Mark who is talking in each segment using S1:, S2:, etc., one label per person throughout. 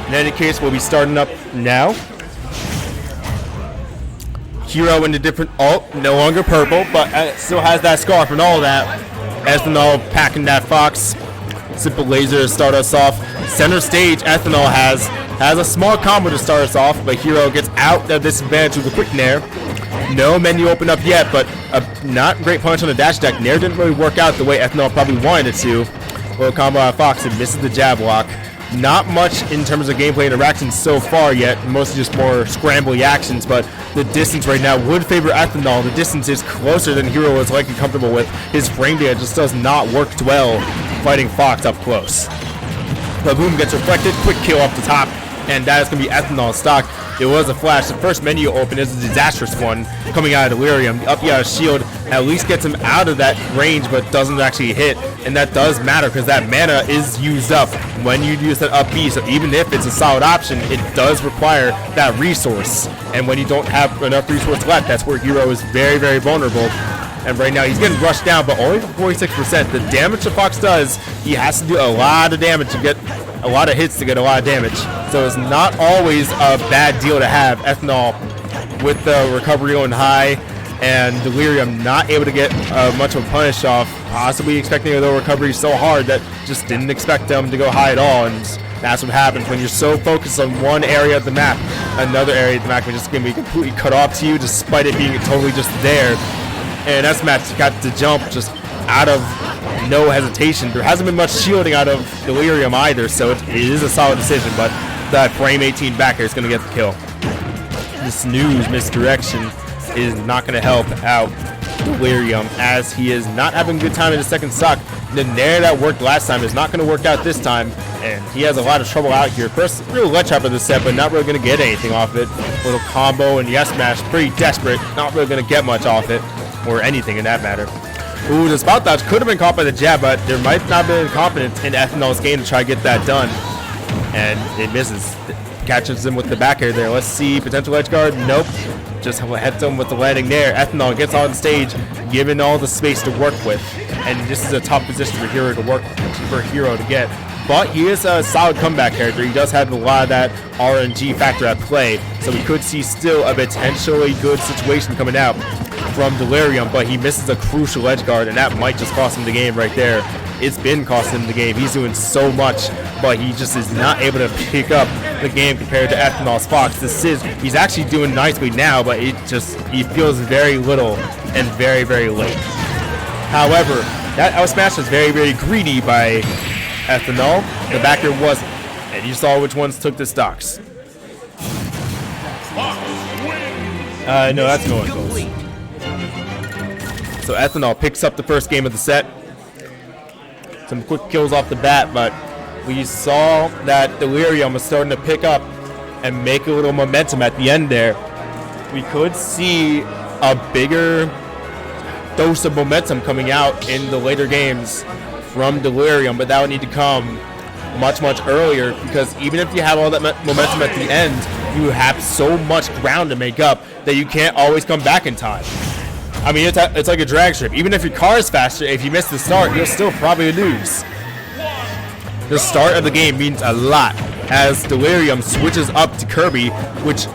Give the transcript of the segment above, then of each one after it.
S1: In any case, we'll be starting up now. Hero in the different alt, no longer purple, but still has that scarf and all that. Ethanol packing that fox. Simple laser to start us off. Center stage, Ethanol has a small combo to start us off, but Hero gets out of disadvantage with a quick nair. No menu open up yet, but a not great punch on the dash attack. Nair didn't really work out the way Ethanol probably wanted it to. Little combo out of Fox and misses the jab block. Not much in terms of gameplay interactions so far yet, mostly just more scrambly actions, but the distance right now would favor Ethanol. The distance is closer than Hero is likely comfortable with. His frame data just does not work well fighting Fox up close. The boom gets reflected, quick kill up the top, and that is going to be Ethanol's stock. It was a flash. The first menu open is a disastrous one coming out of Delirium. The up out shield at least gets him out of that range, but doesn't actually hit, and that does matter because that mana is used up when you use that up B. So even if it's a solid option, it does require that resource, and when you don't have enough resource left, that's where Hero is very, very vulnerable. And right now he's getting rushed down, but only for 46%. The damage that Fox does, he has to do a lot of damage to get a lot of hits to get a lot of damage. So it's not always a bad deal to have Ethanol with the recovery going high and Delirium not able to get much of a punish off, possibly expecting a low recovery so hard that just didn't expect them to go high at all. And that's what happens when you're so focused on one area of the map. Another area of the map is just going to be completely cut off to you despite it being totally just there. And S-Match got to jump just out of no hesitation. There hasn't been much shielding out of Delirium either, so it is a solid decision, but that frame 18 backer is going to get the kill. This news misdirection is not going to help out Delirium as he is not having a good time in the second stock. The nair that worked last time is not going to work out this time, and he has a lot of trouble out here. First, real ledge trap of the set, but not really going to get anything off it. Little combo and yes smash, pretty desperate, not really going to get much off it, or anything in that matter. Ooh, the spot dodge could have been caught by the jab, but there might not have been confidence in Ethanol's game to try to get that done. And it misses. Catches him with the back air there. Let's see, potential edge guard. Nope. Just hits him with the landing there. Ethanol gets on stage, given all the space to work with. And this is a tough position for Hero to get. But he is a solid comeback character. He does have a lot of that RNG factor at play. So we could see still a potentially good situation coming out from Delirium, but he misses a crucial edge guard, and that might just cost him the game right there. It's been costing him the game. He's doing so much, but he just is not able to pick up the game compared to Ethanol's Fox. He's actually doing nicely now, but he feels very little and very, very late. However, that out smash was very, very greedy by Ethanol. The backer wasn't, and you saw which ones took the stocks. No, that's no one goes. So Ethanol picks up the first game of the set. Some quick kills off the bat, but we saw that Delirium was starting to pick up and make a little momentum at the end there. We could see a bigger dose of momentum coming out in the later games from Delirium, but that would need to come much, much earlier, because even if you have all that momentum at the end, you have so much ground to make up that you can't always come back in time. I mean, it's like a drag strip. Even if your car is faster, if you miss the start, you'll still probably lose. The start of the game means a lot as Delirium switches up to Kirby, which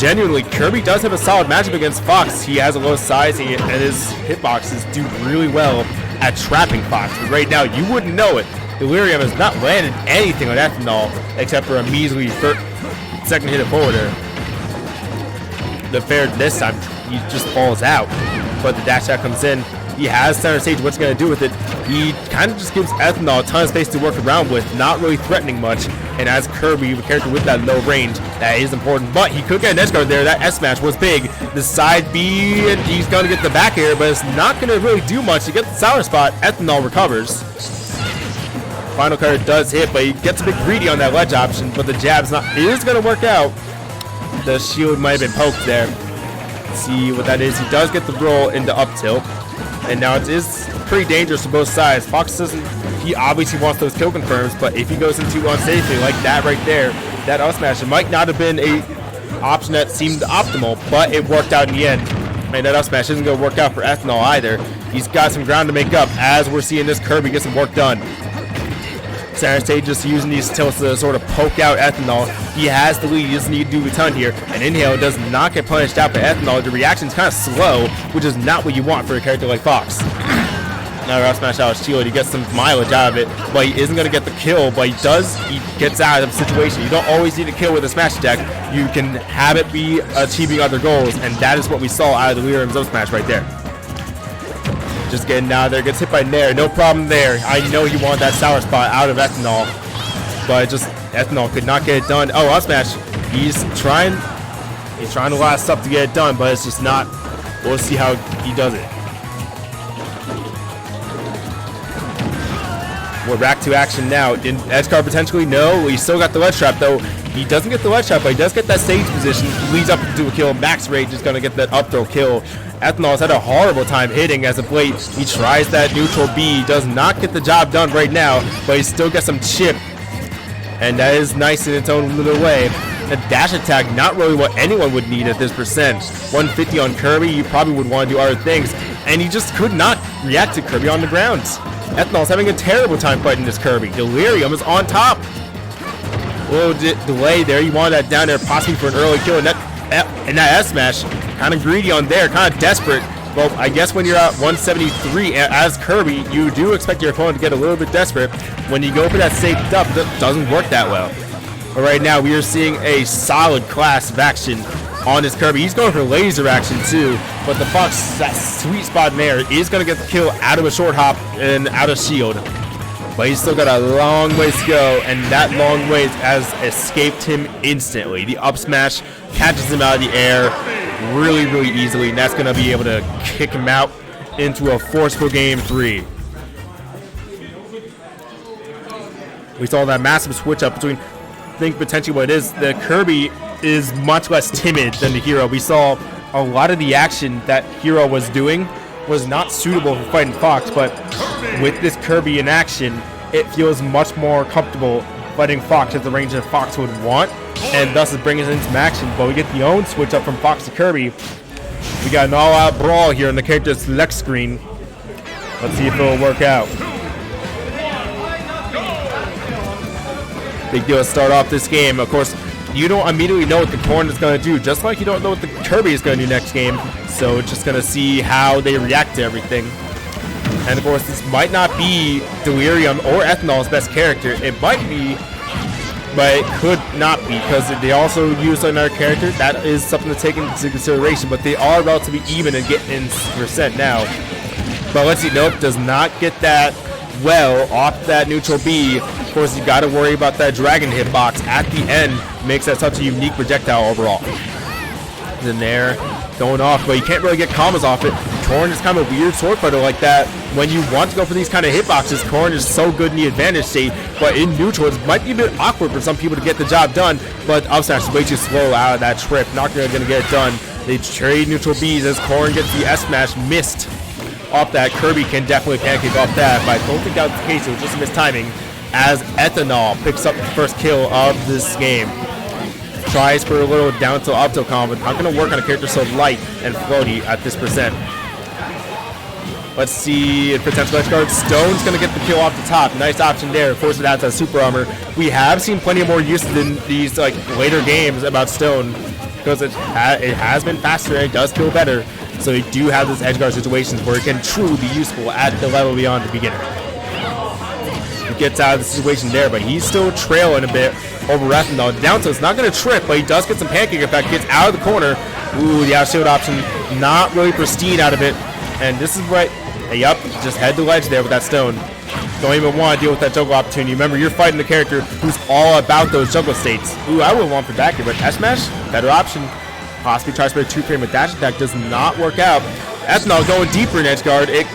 S1: genuinely, Kirby does have a solid matchup against Fox. He has a low size and his hitboxes do really well at trapping Fox. But right now, you wouldn't know it. Delirium has not landed anything on Ethanol except for a measly second hit of forwarder. The fair this time, he just falls out, but the dash out comes in. He has center stage. What's he going to do with it? He kind of just gives Ethanol a ton of space to work around with, not really threatening much. And as Kirby, a character with that low range, that is important. But he could get an edge guard there. That S smash was big. The side B, and he's going to get the back air, but it's not going to really do much to get the sour spot. Ethanol recovers. Final card does hit, but he gets a bit greedy on that ledge option. But the jab's not. It is going to work out. The shield might have been poked there. Let's see what that is. He does get the roll into up tilt. And now it is pretty dangerous to both sides. Fox doesn't, he obviously wants those kill confirms, but if he goes into unsafely like that right there, that up smash, it might not have been a option that seemed optimal, but it worked out in the end. And that up smash isn't going to work out for Ethanol either. He's got some ground to make up as we're seeing this Kirby get some work done. Center stage just using these tilts to sort of poke out Ethanol. He has the lead. He doesn't need to do a ton here. And Inhale does not get punished out by Ethanol. The reaction's kind of slow, which is not what you want for a character like Fox. Now up smash out his shield. He gets some mileage out of it, but he isn't going to get the kill. But he gets out of the situation. You don't always need a kill with a smash attack. You can have it be achieving other goals, and that is what we saw out of the Delirium's up smash right there. Just getting out there, gets hit by Nair, no problem there. I know he wanted that sour spot out of Ethanol, but just Ethanol could not get it done. Oh, up smash. He's trying to last up to get it done, but it's just not. We'll see how he does it. We're back to action now. In edge guard potentially? No. He still got the ledge trap though. He doesn't get the ledge trap, but he does get that stage position. Leads up to a kill. Max Rage is going to get that up throw kill. Ethanol's had a horrible time hitting as of late. He tries that neutral B. Does not get the job done right now, but he still gets some chip. And that is nice in its own little way. A dash attack, not really what anyone would need at this percent. 150 on Kirby, you probably would want to do other things. And he just could not react to Kirby on the ground. Ethanol's having a terrible time fighting this Kirby. Delirium is on top. A little delay there. You wanted that down there possibly for an early kill. And that S smash, kind of greedy on there, kind of desperate. Well, I guess when you're at 173 as Kirby, you do expect your opponent to get a little bit desperate. When you go for that safe up, that doesn't work that well. But right now, we are seeing a solid class of action on this Kirby. He's going for laser action too, but the Fox, that sweet spot there, is going to get the kill out of a short hop and out of shield. But he's still got a long ways to go, and that long ways has escaped him instantly. The up smash catches him out of the air really, really easily, and that's going to be able to kick him out into a forceful game 3. We saw that massive switch up between, I think potentially what it is, the Kirby is much less timid than the Hero. We saw a lot of the action that Hero was doing was not suitable for fighting Fox, but with this Kirby in action, it feels much more comfortable fighting Fox at the range that Fox would want, and thus it brings us into some action. But we get the own switch up from Fox to Kirby. We got an all-out brawl here on the character select screen. Let's see if it'll work out. Big deal to start off this game. Of course, you don't immediately know what the Corrin is going to do, just like you don't know what the Kirby is going to do next game. So it's just going to see how they react to everything. And of course, this might not be Delirium or Ethanol's best character. It might be, but it could not be, because they also use another character. That is something to take into consideration, but they are relatively even and get in percent now. But let's see, nope, does not get that well off that neutral B. Of course, you got to worry about that dragon hitbox at the end. Makes that such a unique projectile overall. In there, going off, but you can't really get combos off it. Corrin is kind of a weird sword fighter like that. When you want to go for these kind of hitboxes, Corrin is so good in the advantage state, but in neutral, it might be a bit awkward for some people to get the job done, but up smash is way too slow out of that trip. Not really going to get it done. They trade neutral Bs as Corrin gets the S smash missed off that. Kirby can definitely pancake off that, but I don't think that was the case. It was just a missed timing as Ethanol picks up the first kill of this game. Tries for a little down to up tilt combo, but not going to work on a character so light and floaty at this percent. Let's see if potential edge guard. Stone's going to get the kill off the top. Nice option there. Of course, it adds that super armor. We have seen plenty more use in these later games about Stone, because it has been faster and it does kill better. So we do have this edge guard situations where it can truly be useful at the level beyond the beginner. He gets out of the situation there, but he's still trailing a bit over Ethanol. Down to it's not going to trip, but he does get some pancake effect. Gets out of the corner. Ooh, the out shield option, not really pristine out of it. And this is what, yup, just head to ledge there with that stone. Don't even want to deal with that juggle opportunity. Remember, you're fighting the character who's all about those juggle states. Ooh, I would want for back here, but S smash, better option. Possibly tries for a 2-frame with dash attack, does not work out. Ethanol going deeper in edge guard. It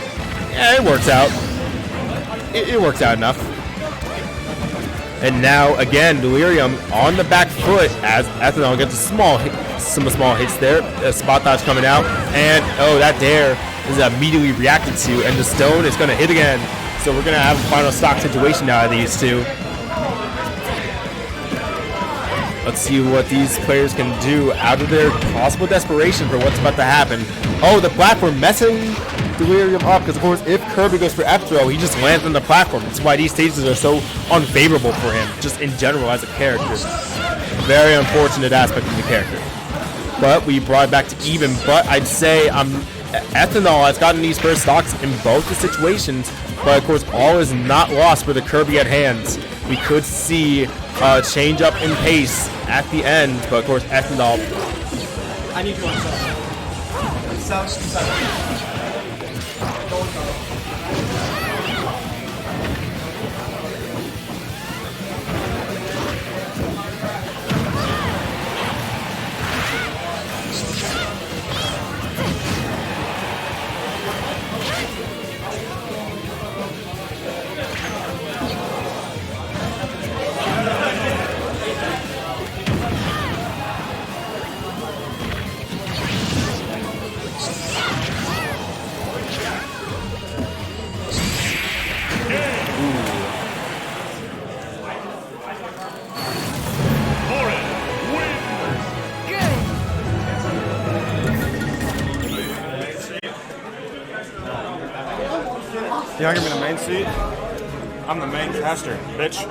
S1: works out. It works out enough. And now again, Delirium on the back foot as Ethanol gets some small hits there. A spot dodge coming out, and oh, that dare is immediately reacted to, and the stone is going to hit again. So we're going to have a final stock situation now of these two. Let's see what these players can do out of their possible desperation for what's about to happen. Oh, the platform messing Delirium up, because of course if Kirby goes for F throw, he just lands on the platform. That's why these stages are so unfavorable for him, just in general as a character. A very unfortunate aspect of the character. But we brought it back to even, but I'd say Ethanol has gotten these first stocks in both the situations, but of course all is not lost for the Kirby at hands. We could see a change up in pace at the end, but of course Ethanol.
S2: I need one.
S3: You want to give me the main seat? I'm the main caster, bitch.